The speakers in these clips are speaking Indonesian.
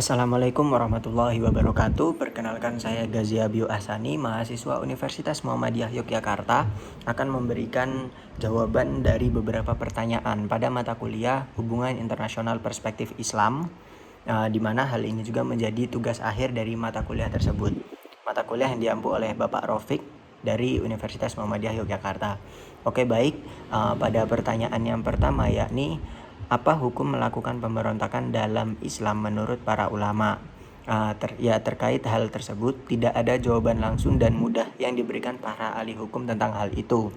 Assalamualaikum warahmatullahi wabarakatuh. Perkenalkan, saya Ghazi Abiu Ahsani, mahasiswa Universitas Muhammadiyah Yogyakarta, akan memberikan jawaban dari beberapa pertanyaan pada mata kuliah Hubungan Internasional Perspektif Islam, di mana hal ini juga menjadi tugas akhir dari mata kuliah tersebut. Mata kuliah yang diampu oleh Bapak Rofik dari Universitas Muhammadiyah Yogyakarta. Oke, baik. Pada pertanyaan yang pertama, yakni apa hukum melakukan pemberontakan dalam Islam menurut para ulama? Terkait hal tersebut tidak ada jawaban langsung dan mudah yang diberikan para ahli hukum tentang hal itu.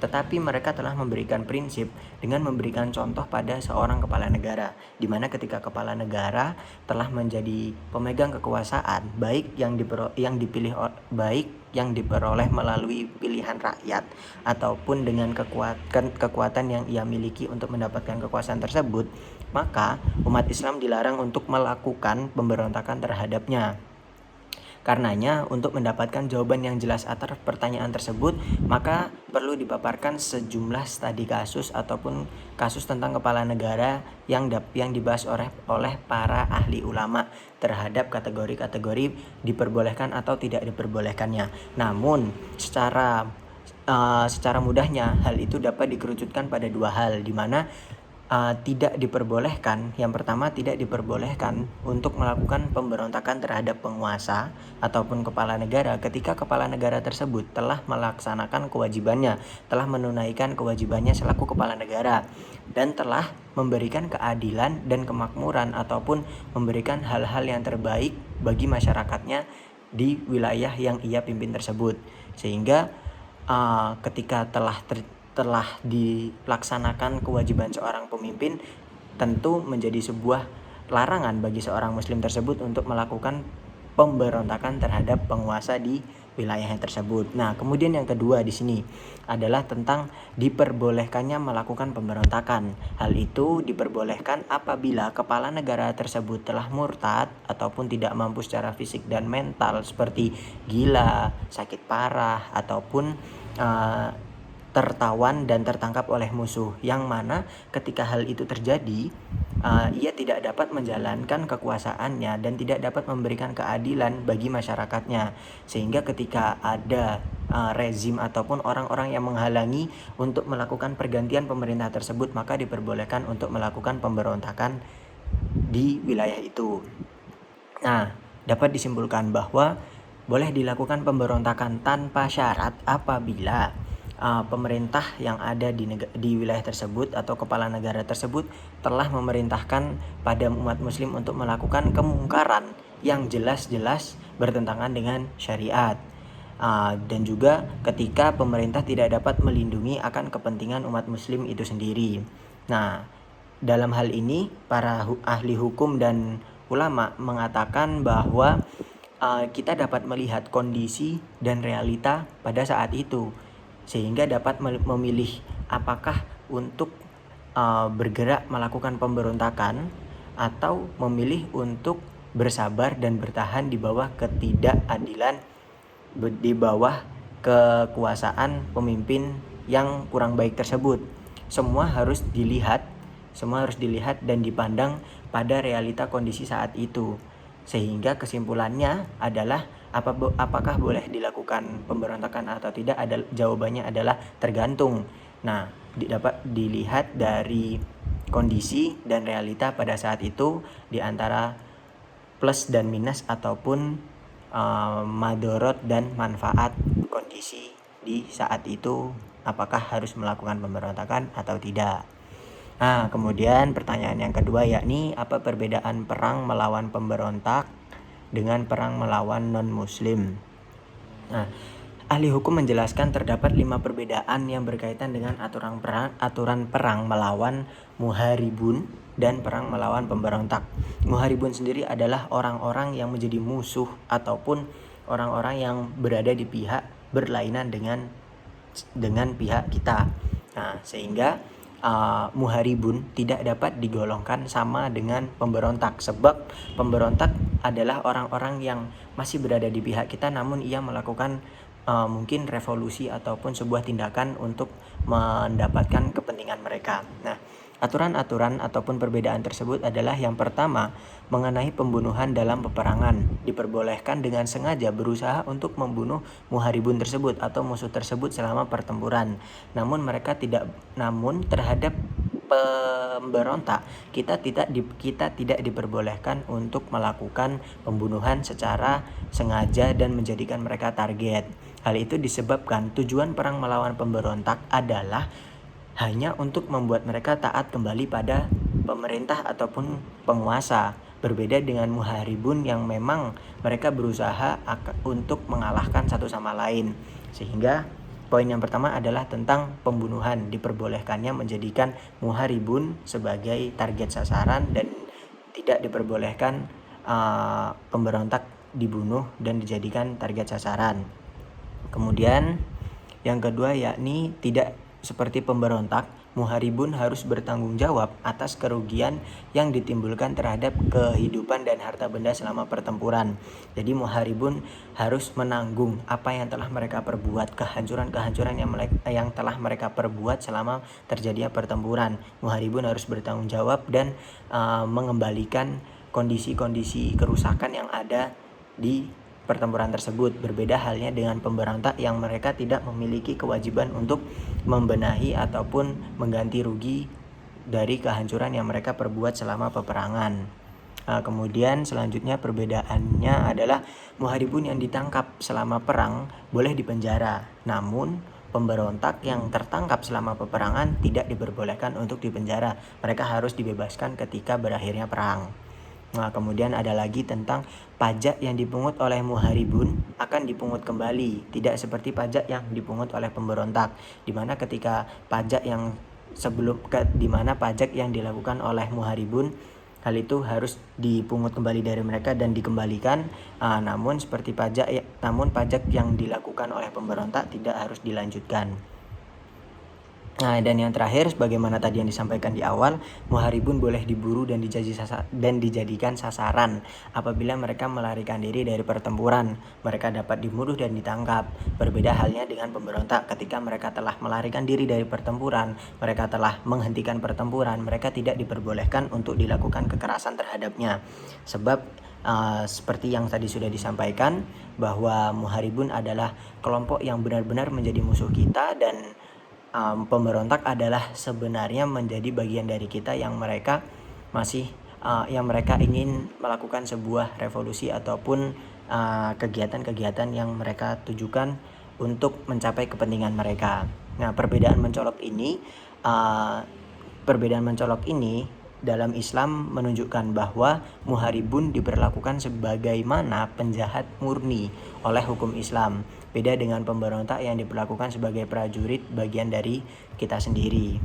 Tetapi mereka telah memberikan prinsip dengan memberikan contoh pada seorang kepala negara, di mana ketika kepala negara telah menjadi pemegang kekuasaan, baik yang diperoleh melalui pilihan rakyat ataupun dengan kekuatan yang ia miliki untuk mendapatkan kekuasaan tersebut, maka umat Islam dilarang untuk melakukan pemberontakan terhadapnya. Karenanya, untuk mendapatkan jawaban yang jelas atas pertanyaan tersebut, maka perlu dipaparkan sejumlah studi kasus ataupun kasus tentang kepala negara yang dibahas oleh para ahli ulama terhadap kategori-kategori diperbolehkan atau tidak diperbolehkannya. Namun, secara mudahnya hal itu dapat dikerucutkan pada dua hal, di mana tidak diperbolehkan. Yang pertama, tidak diperbolehkan untuk melakukan pemberontakan terhadap penguasa ataupun kepala negara ketika kepala negara tersebut telah melaksanakan kewajibannya, telah menunaikan kewajibannya selaku kepala negara, dan telah memberikan keadilan dan kemakmuran ataupun memberikan hal-hal yang terbaik bagi masyarakatnya di wilayah yang ia pimpin tersebut. Sehingga ketika telah dilaksanakan kewajiban seorang pemimpin, tentu menjadi sebuah larangan bagi seorang muslim tersebut untuk melakukan pemberontakan terhadap penguasa di wilayahnya tersebut. Nah, kemudian yang kedua di sini adalah tentang diperbolehkannya melakukan pemberontakan. Hal itu diperbolehkan apabila kepala negara tersebut telah murtad ataupun tidak mampu secara fisik dan mental, seperti gila, sakit parah, ataupun tertawan dan tertangkap oleh musuh, yang mana ketika hal itu terjadi, ia tidak dapat menjalankan kekuasaannya dan tidak dapat memberikan keadilan bagi masyarakatnya. Sehingga ketika ada rezim ataupun orang-orang yang menghalangi untuk melakukan pergantian pemerintah tersebut, maka diperbolehkan untuk melakukan pemberontakan di wilayah itu. Nah, dapat disimpulkan bahwa boleh dilakukan pemberontakan tanpa syarat apabila pemerintah yang ada di wilayah tersebut atau kepala negara tersebut telah memerintahkan pada umat muslim untuk melakukan kemungkaran yang jelas-jelas bertentangan dengan syariat, dan juga ketika pemerintah tidak dapat melindungi akan kepentingan umat muslim itu sendiri. Nah, dalam hal ini para ahli hukum dan ulama mengatakan bahwa kita dapat melihat kondisi dan realita pada saat itu, sehingga dapat memilih apakah untuk bergerak melakukan pemberontakan atau memilih untuk bersabar dan bertahan di bawah ketidakadilan, di bawah kekuasaan pemimpin yang kurang baik tersebut. Semua harus dilihat dan dipandang pada realita kondisi saat itu, sehingga kesimpulannya adalah apakah boleh dilakukan pemberontakan atau tidak, jawabannya adalah tergantung. Nah, dapat dilihat dari kondisi dan realita pada saat itu, di antara plus dan minus ataupun madorot dan manfaat kondisi di saat itu, apakah harus melakukan pemberontakan atau tidak. Nah, kemudian pertanyaan yang kedua, yakni apa perbedaan perang melawan pemberontak dengan perang melawan non-muslim? Nah, ahli hukum menjelaskan terdapat 5 perbedaan yang berkaitan dengan aturan perang melawan muharibun dan perang melawan pemberontak. Muharibun sendiri adalah orang-orang yang menjadi musuh ataupun orang-orang yang berada di pihak berlainan dengan pihak kita. Nah, sehingga muharibun tidak dapat digolongkan sama dengan pemberontak, sebab pemberontak adalah orang-orang yang masih berada di pihak kita namun ia melakukan mungkin revolusi ataupun sebuah tindakan untuk mendapatkan kepentingan mereka. Nah, Aturan-aturan ataupun perbedaan tersebut adalah yang pertama, mengenai pembunuhan dalam peperangan. Diperbolehkan dengan sengaja berusaha untuk membunuh muharibun tersebut atau musuh tersebut selama pertempuran. Namun terhadap pemberontak kita tidak diperbolehkan untuk melakukan pembunuhan secara sengaja dan menjadikan mereka target. Hal itu disebabkan tujuan perang melawan pemberontak adalah hanya untuk membuat mereka taat kembali pada pemerintah ataupun penguasa. Berbeda dengan muharibun yang memang mereka berusaha untuk mengalahkan satu sama lain. Sehingga poin yang pertama adalah tentang pembunuhan. Diperbolehkannya menjadikan muharibun sebagai target sasaran dan tidak diperbolehkan pemberontak dibunuh dan dijadikan target sasaran. Kemudian yang kedua yakni tidak seperti pemberontak, muharibun harus bertanggung jawab atas kerugian yang ditimbulkan terhadap kehidupan dan harta benda selama pertempuran. Jadi muharibun harus menanggung apa yang telah mereka perbuat, kehancuran-kehancuran yang telah mereka perbuat selama terjadinya pertempuran. Muharibun harus bertanggung jawab dan mengembalikan kondisi-kondisi kerusakan yang ada di pertempuran tersebut. Berbeda halnya dengan pemberontak yang mereka tidak memiliki kewajiban untuk membenahi ataupun mengganti rugi dari kehancuran yang mereka perbuat selama peperangan. Kemudian selanjutnya perbedaannya adalah muharibun yang ditangkap selama perang boleh dipenjara, namun pemberontak yang tertangkap selama peperangan tidak diperbolehkan untuk dipenjara. Mereka harus dibebaskan ketika berakhirnya perang. Nah, kemudian ada lagi tentang pajak yang dipungut oleh muharibun akan dipungut kembali, tidak seperti pajak yang dipungut oleh pemberontak, di mana ketika pajak yang pajak yang dilakukan oleh muharibun, hal itu harus dipungut kembali dari mereka dan dikembalikan. Namun pajak yang dilakukan oleh pemberontak tidak harus dilanjutkan. Nah, dan yang terakhir, sebagaimana tadi yang disampaikan di awal, muharibun boleh diburu dan dijadikan sasaran apabila mereka melarikan diri dari pertempuran. Mereka dapat dibunuh dan ditangkap. Berbeda halnya dengan pemberontak, ketika mereka telah melarikan diri dari pertempuran, mereka telah menghentikan pertempuran, mereka tidak diperbolehkan untuk dilakukan kekerasan terhadapnya. Sebab seperti yang tadi sudah disampaikan, bahwa muharibun adalah kelompok yang benar-benar menjadi musuh kita, dan pemberontak adalah sebenarnya menjadi bagian dari kita yang mereka ingin melakukan sebuah revolusi ataupun kegiatan-kegiatan yang mereka tujukan untuk mencapai kepentingan mereka. Nah, perbedaan mencolok ini dalam Islam menunjukkan bahwa muharibun diperlakukan sebagaimana penjahat murni oleh hukum Islam. Beda dengan pemberontak yang diperlakukan sebagai prajurit bagian dari kita sendiri.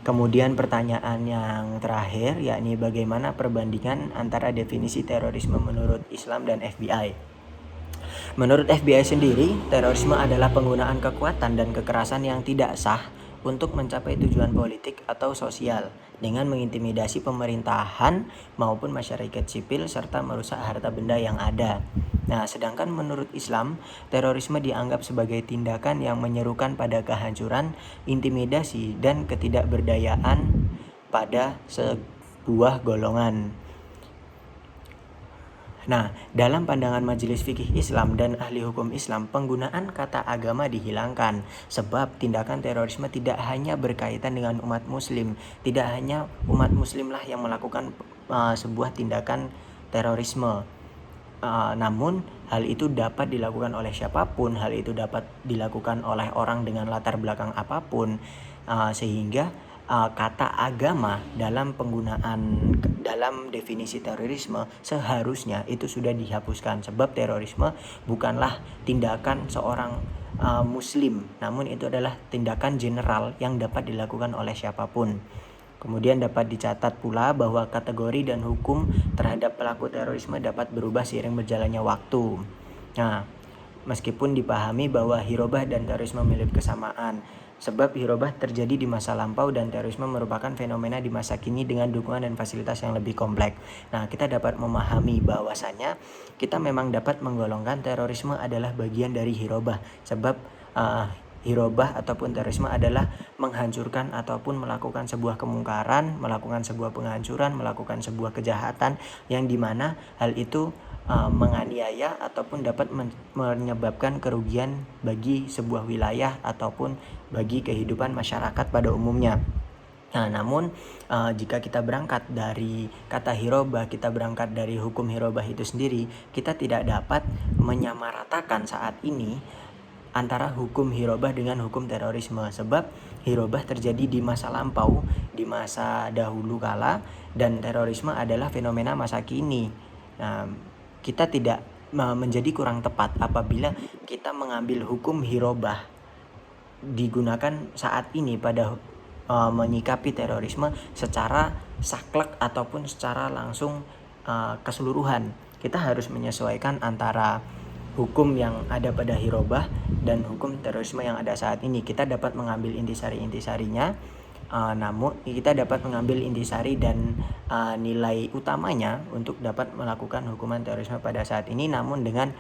Kemudian pertanyaan yang terakhir yakni bagaimana perbandingan antara definisi terorisme menurut Islam dan FBI. Menurut FBI sendiri, terorisme adalah penggunaan kekuatan dan kekerasan yang tidak sah untuk mencapai tujuan politik atau sosial dengan mengintimidasi pemerintahan maupun masyarakat sipil serta merusak harta benda yang ada. Nah, sedangkan menurut Islam, terorisme dianggap sebagai tindakan yang menyerukan pada kehancuran, intimidasi, dan ketidakberdayaan pada sebuah golongan. Nah, dalam pandangan Majelis Fikih Islam dan ahli hukum Islam, penggunaan kata agama dihilangkan sebab tindakan terorisme tidak hanya berkaitan dengan umat muslim. Tidak hanya umat muslimlah yang melakukan sebuah tindakan terorisme. Namun hal itu dapat dilakukan oleh siapapun, hal itu dapat dilakukan oleh orang dengan latar belakang apapun, sehingga kata agama dalam definisi terorisme seharusnya itu sudah dihapuskan, sebab terorisme bukanlah tindakan seorang muslim, namun itu adalah tindakan general yang dapat dilakukan oleh siapapun. Kemudian dapat dicatat pula bahwa kategori dan hukum terhadap pelaku terorisme dapat berubah seiring berjalannya waktu. Nah, meskipun dipahami bahwa hirobah dan terorisme memiliki kesamaan, sebab hirobah terjadi di masa lampau dan terorisme merupakan fenomena di masa kini dengan dukungan dan fasilitas yang lebih kompleks. Nah, kita dapat memahami bahwasanya kita memang dapat menggolongkan terorisme adalah bagian dari hirobah, sebab hirobah ataupun terorisme adalah menghancurkan ataupun melakukan sebuah kemungkaran, melakukan sebuah penghancuran, melakukan sebuah kejahatan yang dimana hal itu menganiaya ataupun dapat menyebabkan kerugian bagi sebuah wilayah ataupun bagi kehidupan masyarakat pada umumnya. Nah, namun jika kita berangkat dari kata hirobah, kita berangkat dari hukum hirobah itu sendiri, kita tidak dapat menyamaratakan saat ini antara hukum hirobah dengan hukum terorisme, sebab hirobah terjadi di masa lampau, di masa dahulu kala, dan terorisme adalah fenomena masa kini. Nah, kita tidak menjadi kurang tepat apabila kita mengambil hukum hirobah digunakan saat ini pada menyikapi terorisme secara saklek ataupun secara langsung keseluruhan. Kita harus menyesuaikan antara hukum yang ada pada hirobah dan hukum terorisme yang ada saat ini. Kita dapat mengambil intisari-intisarinya, namun kita dapat mengambil intisari dan nilai utamanya untuk dapat melakukan hukuman terorisme pada saat ini, namun dengan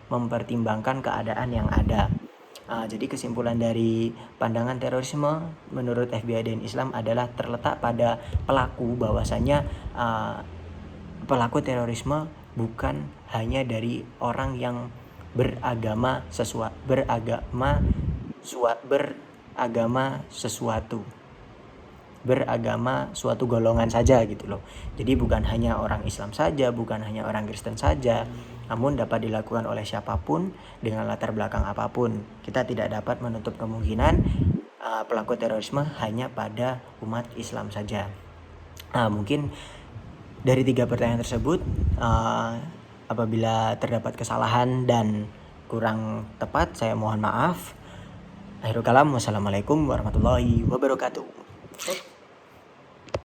mempertimbangkan keadaan yang ada. Jadi kesimpulan dari pandangan terorisme menurut FBI dan Islam adalah terletak pada pelaku, bahwasanya pelaku terorisme bukan hanya dari orang yang beragama suatu golongan saja gitu loh. Jadi bukan hanya orang Islam saja, bukan hanya orang Kristen saja, namun dapat dilakukan oleh siapapun dengan latar belakang apapun. Kita tidak dapat menutup kemungkinan pelaku terorisme hanya pada umat Islam saja. Mungkin dari 3 pertanyaan tersebut, apabila terdapat kesalahan dan kurang tepat, saya mohon maaf. Akhirul kalam, wassalamualaikum warahmatullahi wabarakatuh.